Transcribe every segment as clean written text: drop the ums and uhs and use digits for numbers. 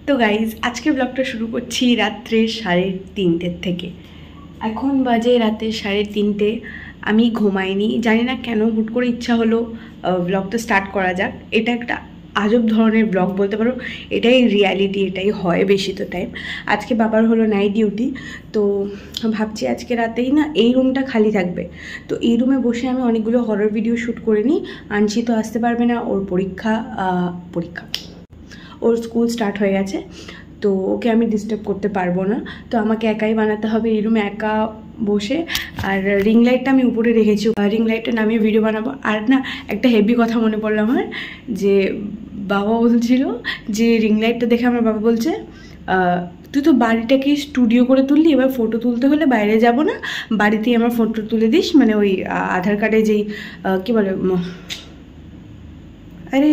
তো গাইজ আজকের ব্লগটা শুরু করছি রাত্রে 3:30 থেকে। এখন বাজে রাতে 3:30। আমি ঘুমাইনি, জানি না কেন হুট করে ইচ্ছা হলো ব্লগটা স্টার্ট করা যাক। এটা একটা আজব ধরনের ব্লগ বলতে পারো, এটাই রিয়ালিটি, এটাই হয় বেশি তো টাইম। আজকে বাবার হলো নাইট ডিউটি, তো ভাবছি আজকে রাতেই না এই রুমটা খালি থাকবে, তো এই রুমে বসে আমি অনেকগুলো হরর ভিডিও শ্যুট করে নিই। আনছি তো আসতে পারবে না, ওর পরীক্ষা ওর স্কুল স্টার্ট হয়ে গেছে, তো ওকে আমি ডিস্টার্ব করতে পারবো না, তো আমাকে একাই বানাতে হবে এই রুমে একা বসে। আর রিং লাইটটা আমি উপরে রেখেছি, রিং লাইটটা নামিয়ে ভিডিও বানাবো। আর না একটা হেভি কথা মনে পড়লো আমার, যে বাবা বলছিল যে রিং লাইটটা দেখে আমার বাবা বলছে তুই তো বাড়িটাকে স্টুডিও করে তুললি, এবার ফটো তুলতে হলে বাইরে যাব না, বাড়িতেই আমার ফটো তুলে দিস, মানে ওই আধার কার্ডে যেই কী বলে আরে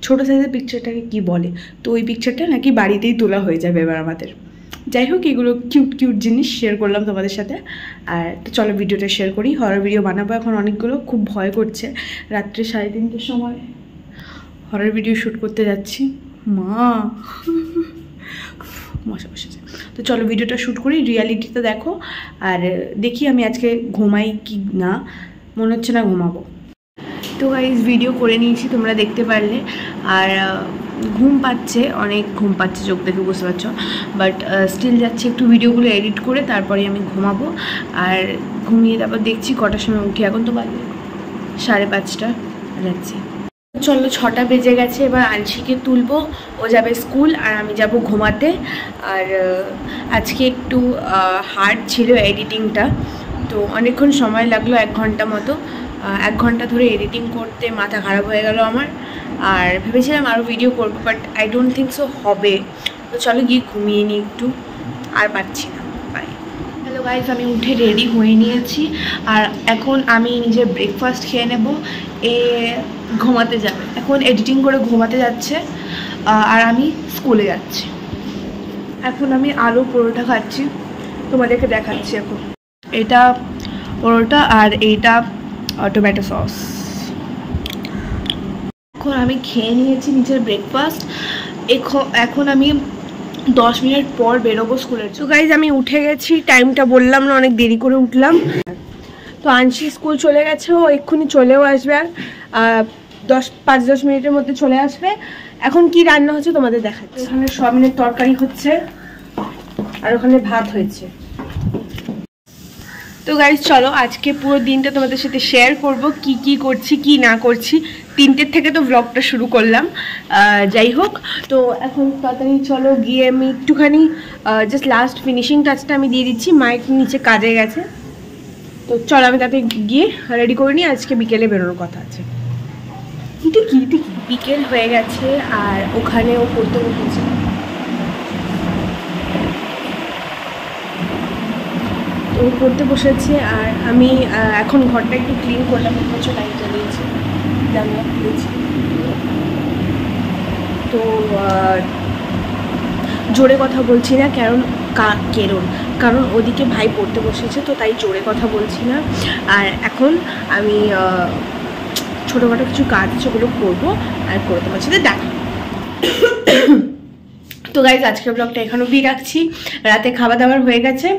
ছোটো সাইজের পিকচারটাকে কি বলে, তো ওই পিকচারটা নাকি বাড়িতেই তোলা হয়ে যাবে এবার আমাদের। যাই হোক, এগুলো কিউট কিউট জিনিস শেয়ার করলাম তোমাদের সাথে। আর তো চলো ভিডিওটা শেয়ার করি। হরর ভিডিও বানাবো এখন অনেকগুলো, খুব ভয় করছে। রাত্রে 3:30টার সময় হরর ভিডিও শ্যুট করতে যাচ্ছি। মশা বসেছে, তো চলো ভিডিওটা শ্যুট করি, রিয়ালিটিটা দেখো। আর দেখি আমি আজকে ঘুমাই কি না, মনে হচ্ছে না ঘুমাবো। তো গাইজ ভিডিও করে নিয়েছি, তোমরা দেখতে পারলে। আর ঘুম পাচ্ছে, অনেক ঘুম পাচ্ছে, চোখ দেখে বুঝতে পারছো, বাট স্টিল যাচ্ছে একটু ভিডিওগুলো এডিট করে, তারপরে আমি ঘুমাবো। আর ঘুমিয়ে তারপর দেখছি কটার সময় উঠি। এখন তো বাজে 5:30 যাচ্ছি। চলো 6টা বেজে গেছে, এবার আনশিকে তুলবো, ও যাবে স্কুল আর আমি যাব ঘুমাতে। আর আজকে একটু হার্ড ছিল এডিটিংটা, তো অনেকক্ষণ সময় লাগলো, 1 ঘন্টা মতো। 1 ঘন্টা ধরে এডিটিং করতে মাথা খারাপ হয়ে গেল আমার। আর ভেবেছিলাম আরও ভিডিও করবো, but I don't think so হবে। তো চলো গিয়ে ঘুমিয়ে নিই একটু, আর পাচ্ছি না। বাই। হ্যালো গাইজ, আমি উঠে রেডি হয়ে নিয়েছি, আর এখন আমি নিজের ব্রেকফাস্ট খেয়ে নেব। ঘুমাতে যাবে, এখন এডিটিং করে ঘুমাতে যাচ্ছে, আর আমি স্কুলে যাচ্ছি। এখন আমি আলু পরোটা খাচ্ছি, তোমাদেরকে দেখাচ্ছি। এখন এটা পরোটা আর এইটা টমেটো সস। এখন আমি খেয়ে নিয়েছি নিজের ব্রেকফাস্ট। এখন আমি 10 মিনিট পর বেরোবো স্কুলের। তো গাইজ আমি উঠে গেছি, টাইমটা বললাম না, অনেক দেরি করে উঠলাম। তো আনশি স্কুল চলে গেছে, ও এক্ষুনি চলেও আসবে, আর 5-10 মিনিটের মধ্যে চলে আসবে। এখন কি রান্না হচ্ছে তোমাদের দেখাচ্ছি। এখানে সয়াবিনের তরকারি হচ্ছে, আর ওখানে ভাত হয়েছে। তো গাইজ চলো আজকে পুরো দিনটা তোমাদের সাথে শেয়ার করব, কি কি করছি কি না করছি। 3টের থেকে তো ব্লগটা শুরু করলাম। যাই হোক, তো এখন তাড়াতাড়ি চলো গিয়ে আমি একটুখানি জাস্ট লাস্ট ফিনিশিং টাচটা আমি দিয়ে দিচ্ছি। মাইক নিচে কাজে গেছে, তো চলো আমি তাতে গিয়ে রেডি করে নিই, আজকে বিকেলে বেরোনোর কথা আছে। এটা কি বিকেল হয়ে গেছে, আর ওখানেও পড়তে বসেছে। ও পড়তে বসেছে, আর আমি এখন ঘরটা একটু ক্লিন করলাম, কিছু লাইট জ্বালিয়েছি, জানলা খুলেছি। তো জোরে কথা বলছি না, কারণ ওদিকে ভাই পড়তে বসেছে, তো তাই জোরে কথা বলছি না। আর এখন আমি ছোটোখাটো কিছু কাজ আছে, ওগুলো করবো, আর করে তোমার সাথে দেখা। তো গাইজ আজকের ব্লগটা এখানে অবধি রাখছি। রাতে খাওয়া দাওয়ার হয়ে গেছে,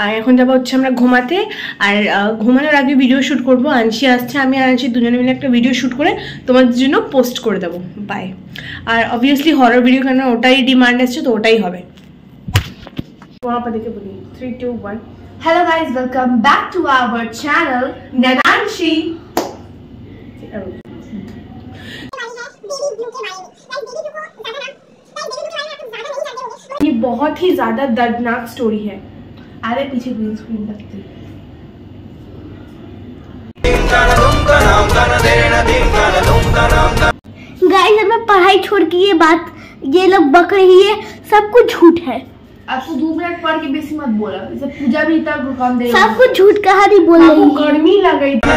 আর এখন যাবো হচ্ছে আমরা ঘুমাতে। আর ঘুমানোর আগে ভিডিও শ্যুট করবো, আনশি আসছে, আমি আর আনশি দুজনে মিলে একটা ভিডিও শ্যুট করে তোমাদের জন্য পোস্ট করে দেবো। বাই। আর অবভিয়াসলি হরর ভিডিও, কেন ওটাই ডিমান্ড আসছে, তো ওটাই হবে। দেখে বলি 3, 2, 1। Hello guys, welcome back to our channel Nananshi. ये बहुत ही ज्यादा दर्दनाक स्टोरी है। अरे पीछे ग्रीन स्क्रीन लगती है। गाइस अब मैं पढ़ाई छोड़ के ये लोग बक रही है, सब कुछ झूठ है। आपको 2 मिनट पढ़ के बेसी मत बोला, जैसे पूजा भी इतना काम दे, सब कुछ झूठ कहा नहीं बोल रही है। गर्मी लग गई थी।